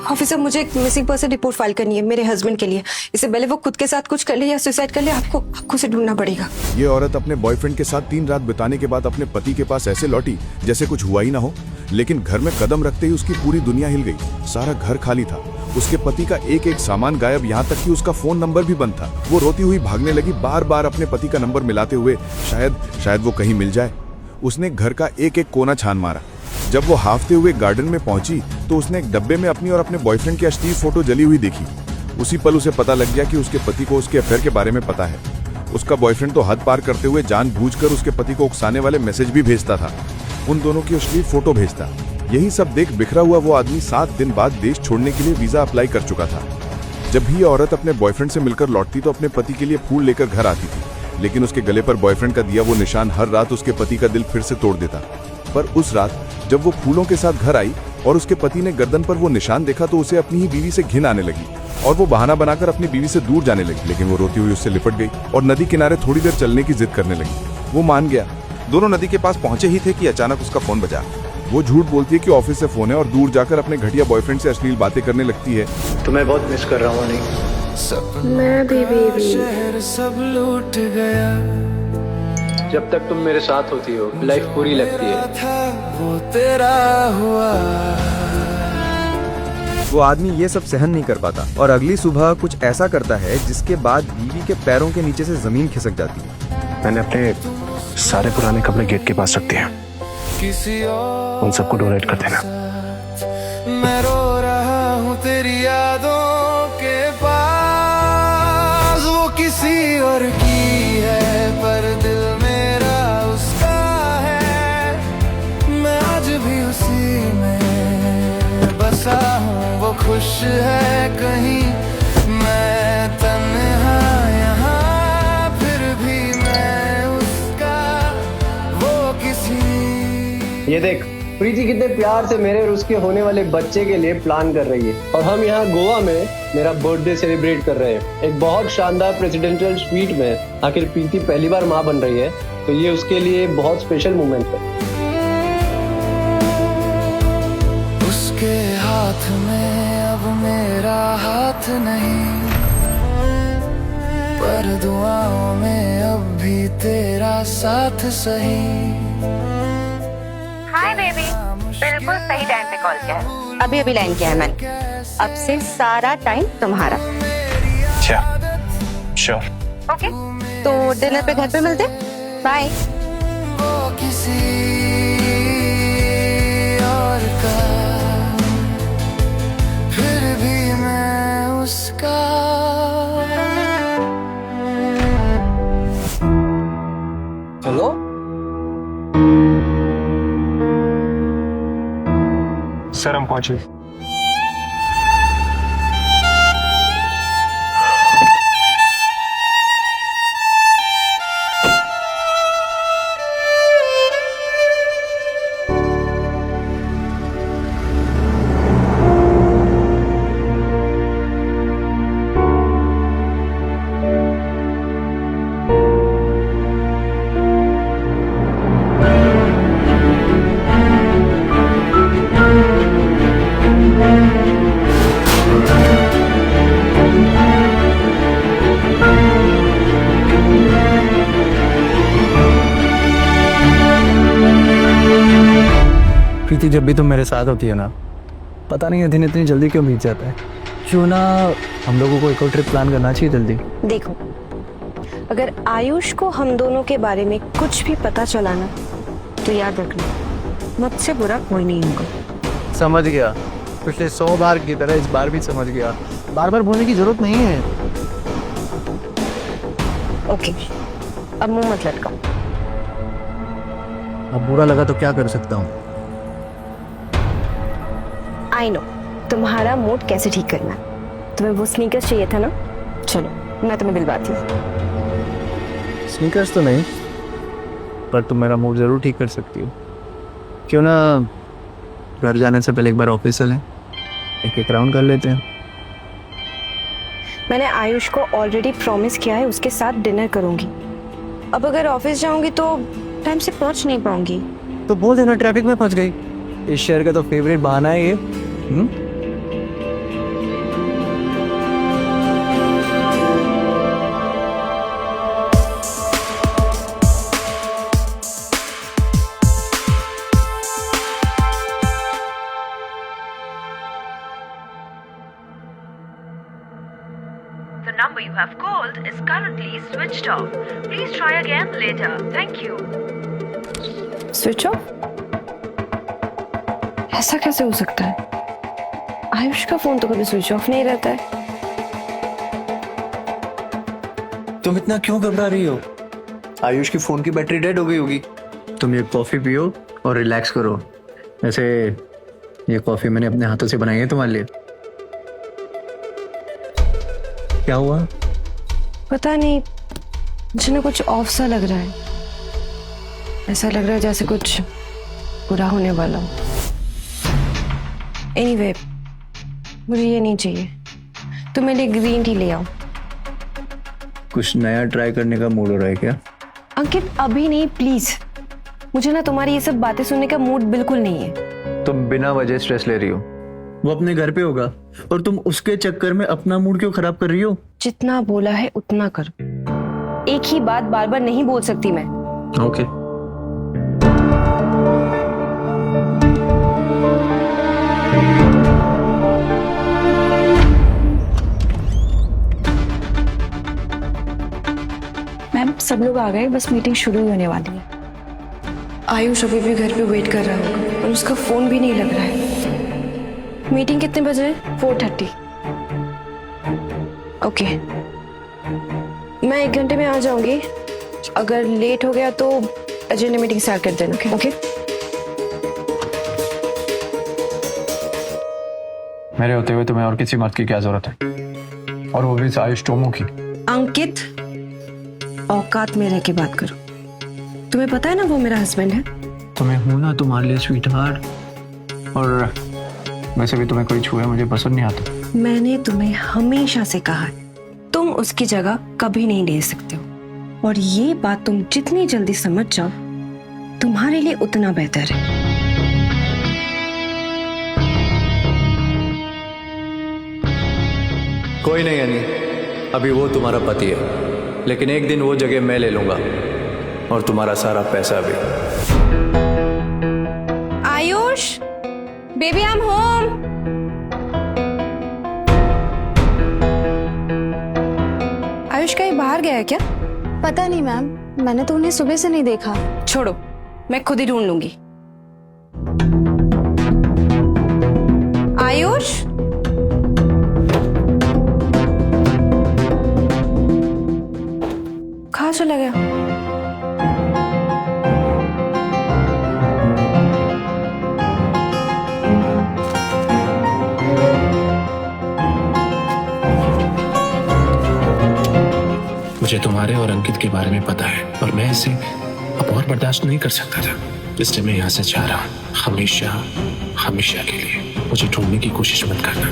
Officer, मुझे एक missing person report file करनी है मेरे हस्बैंड के लिए। इससे पहले वो खुद के साथ कुछ कर ले या सुसाइड कर ले, आपको उसे ढूंढना पड़ेगा। ये औरत अपने बॉयफ्रेंड के साथ 3 रात बिताने के बाद अपने पति के पास ऐसे लौटी जैसे कुछ हुआ ही ना हो। लेकिन घर में कदम रखते ही उसकी पूरी दुनिया हिल गई। सारा घर खाली था, उसके पति का एक एक सामान गायब, यहाँ तक कि उसका फोन नंबर भी बंद था। वो रोती हुई भागने लगी, बार बार अपने पति का नंबर मिलाते हुए, शायद वो कहीं मिल जाए। उसने घर का एक एक कोना छान मारा। जब वो हाफते हुए गार्डन में पहुंची तो उसने एक डब्बे में अपनी और अपने बॉयफ्रेंड की अश्लील फोटो जली हुई देखी। उसी पल उसे पता लग गया कि उसके पति को उसके अफेयर के बारे में पता है। उसका बॉयफ्रेंड तो हद पार करते हुए जानबूझकर उसके पति को उकसाने वाले मैसेज भी भेजता था, उन दोनों की अश्लील फोटो भेजता। यही सब देख बिखरा हुआ वो आदमी 7 दिन बाद देश छोड़ने के लिए वीजा अप्लाई कर चुका था। जब भी ये औरत अपने बॉयफ्रेंड से मिलकर लौटती तो अपने पति के लिए फूल लेकर घर आती थी, लेकिन उसके गले पर बॉयफ्रेंड का दिया वो निशान हर रात उसके पति का दिल फिर से तोड़ देता। पर उस रात जब वो फूलों के साथ घर आई और उसके पति ने गर्दन पर वो निशान देखा तो उसे अपनी ही बीवी से घिन आने लगी और वो बहाना बनाकर अपनी बीवी से दूर जाने लगी। लेकिन वो रोती हुई उससे लिपट गई और नदी किनारे थोड़ी देर चलने की जिद करने लगी। वो मान गया। दोनों नदी के पास पहुंचे ही थे कि अचानक उसका फोन बजा। वो झूठ बोलती है कि ऑफिस से फोन है और दूर जाकर अपने घटिया बॉयफ्रेंड से अश्लील बातें करने लगती है। तुम्हें बहुत मिस कर रहा हूँ नहीं। मैं भी बेबी। शहर सब लूट गया। जब तक तुम मेरे साथ होती हो लाइफ पूरी लगती है। था वो तेरा हुआ। वो आदमी ये सब सहन नहीं कर पाता और अगली सुबह कुछ ऐसा करता है जिसके बाद बीवी के पैरों के नीचे से जमीन खिसक जाती है। मैंने अपने सारे पुराने कपड़े गेट के पास रख दिए हैं, किसी और उन सबको डोनेट कर देना। मैं रो रहा हूँ तेरी यादों के पास। वो किसी और की है पर दिल मेरा उसका है। मैं आज भी उसी में बसा हूँ, वो खुश है कहीं, मैं तन्हा यहाँ फिर भी मैं उसका, वो किसी। ये देख, प्रीति कितने प्यार से मेरे और उसके होने वाले बच्चे के लिए प्लान कर रही है और हम यहाँ गोवा में मेरा बर्थडे सेलिब्रेट कर रहे हैं एक बहुत शानदार प्रेसिडेंशियल स्वीट में। आखिर प्रीति पहली बार माँ बन रही है तो ये उसके लिए बहुत स्पेशल मोमेंट है। उसके हाथ में अब मेरा हाथ नहीं, पर दुआओं में अब भी तेरा साथ सही। हाय बेबी, बिल्कुल सही टाइम पे कॉल किया है। अभी लाइन किया है मैंने। अब से सारा टाइम तुम्हारा। अच्छा, श्योर। ओके, तो डिनर पे घर पे मिलते। बाय। वो किसी और का, फिर भी मैं उसका। हेलो, सर हम पहुंचे। प्रीति, जब भी तुम मेरे साथ होती है ना, पता नहीं दिन इतनी जल्दी क्यों बीत जाता है। क्यों ना हम लोगों को एक और ट्रिप प्लान करना चाहिए जल्दी। देखो, अगर आयुष को हम दोनों के बारे में कुछ भी पता चला ना तो याद रखना, मुझसे बुरा कोई नहीं होगा। समझ गया, पिछले 100 बार की तरह इस बार भी समझ गया। बार बार बोलने की जरूरत नहीं है। ओके, अब मुंह मत लटकाओ। अब बुरा लगा तो क्या कर सकता हूँ। आई नो तुम्हारा मूड कैसे ठीक करना है। तुम्हें वो स्नीकर्स चाहिए था ना, चलो मैं तुम्हें दिलवाती हूँ। स्नीकर्स तो नहीं, पर तुम मेरा मूड जरूर ठीक कर सकती हो। क्यों ना घर जाने से पहले एक बार ऑफिस चलें, एक राउंड कर लेते हैं। मैंने आयुष को ऑलरेडी प्रॉमिस किया है उसके साथ डिनर करूंगी। अब अगर ऑफिस जाऊंगी तो टाइम से पहुंच नहीं पाऊंगी। तो बोल देना ट्रैफिक में फंस गई। इस शहर का तो फेवरेट बहाना है ये। The number you have called is currently switched off. Please try again later. Thank you. Switch off? ऐसा कैसे हो सकता है? आयुष का फोन तो कभी स्विच ऑफ नहीं रहता है। तुम इतना क्यों घबरा रही हो? आयुष की फोन की बैटरी डेड हो गई होगी। तुम ये कॉफी पियो और रिलैक्स करो। वैसे ये कॉफी मैंने अपने हाथों से बनाई है तुम्हारे लिए। क्या हुआ? पता नहीं, मुझे ना कुछ ऑफ सा लग रहा है। ऐसा लग रहा है जैसे कुछ बुरा होने वाला हो। एनीवे, मुझे ये नहीं चाहिए। तुम मेरे लिए ग्रीन टी ले आओ। कुछ नया ट्राई करने का मूड हो रहा है क्या? अंकित अभी नहीं, प्लीज। मुझे ना तुम्हारी ये सब बातें सुनने का मूड बिल्कुल नहीं है। तुम बिना वजह स्ट्रेस ले रही हो। वो अपने घर पे होगा और तुम उसके चक्कर में अपना मूड क्यों खराब कर रही हो? जितना बोला है उतना करो। एक ही बात बार बार नहीं बोल सकती मैं। ओके। मैम, सब लोग आ गए, बस मीटिंग शुरू ही होने वाली है। आयुष अभी भी घर पे वेट कर रहा होगा और उसका फोन भी नहीं लग रहा है। मीटिंग कितने बजे है? 4:30। ओके, मैं 1 घंटे में आ जाऊंगी। अगर लेट हो गया तो एजेंडा मीटिंग स्टार्ट कर देना। ओके? मेरे होते हुए तुम्हें और किसी मर्द की क्या जरूरत है, और वो भी आयुष टोमो की। अंकित, औकात में रह के बात करो। तुम्हें पता है ना वो मेरा हस्बैंड है। तुम्हें हूं ना तुम्हारे लिए स्वीट हार्ट। और वैसे भी तुम्हें कोई छुए मुझे पसंद नहीं आता। मैंने तुम्हें हमेशा से कहा है, तुम उसकी जगह कभी नहीं ले सकते हो। और ये बात तुम जितनी जल्दी समझ जाओ, तुम्हारे लिए उतना बेहतर है। कोई नहीं अनी, अभी वो तुम्हारा पति है, लेकिन एक दिन वो जगह मैं ले लूंगा और तुम्हारा सारा पैसा भी। Ayush, baby I am home. Ayush कहीं बाहर गया है क्या? पता नहीं मैम, मैंने तो उन्हें सुबह से नहीं देखा। छोड़ो, मैं खुद ही ढूंढ लूंगी। आयुष, कहाँ चला गया? मुझे तुम्हारे और अंकित के बारे में पता है, और मैं इसे अब और बर्दाश्त नहीं कर सकता था, इसलिए मैं यहाँ से जा रहा हूँ। हमेशा हमेशा के लिए मुझे ढूंढने की कोशिश मत करना।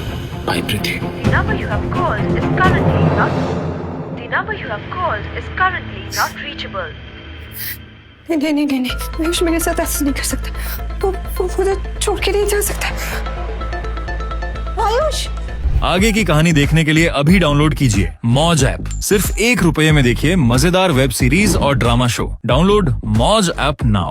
Bye Preeti. The number you have called is currently not. The number you have called is currently not reachable. नहीं नहीं नहीं नहीं, आयुष मेरे साथ ऐसा नहीं कर सकता। वो मुझे छोड़ के नहीं जा सकता। आयुष, आगे की कहानी देखने के लिए अभी डाउनलोड कीजिए मौज ऐप। सिर्फ ₹1 में देखिए मजेदार वेब सीरीज और ड्रामा शो। डाउनलोड मौज ऐप नाउ।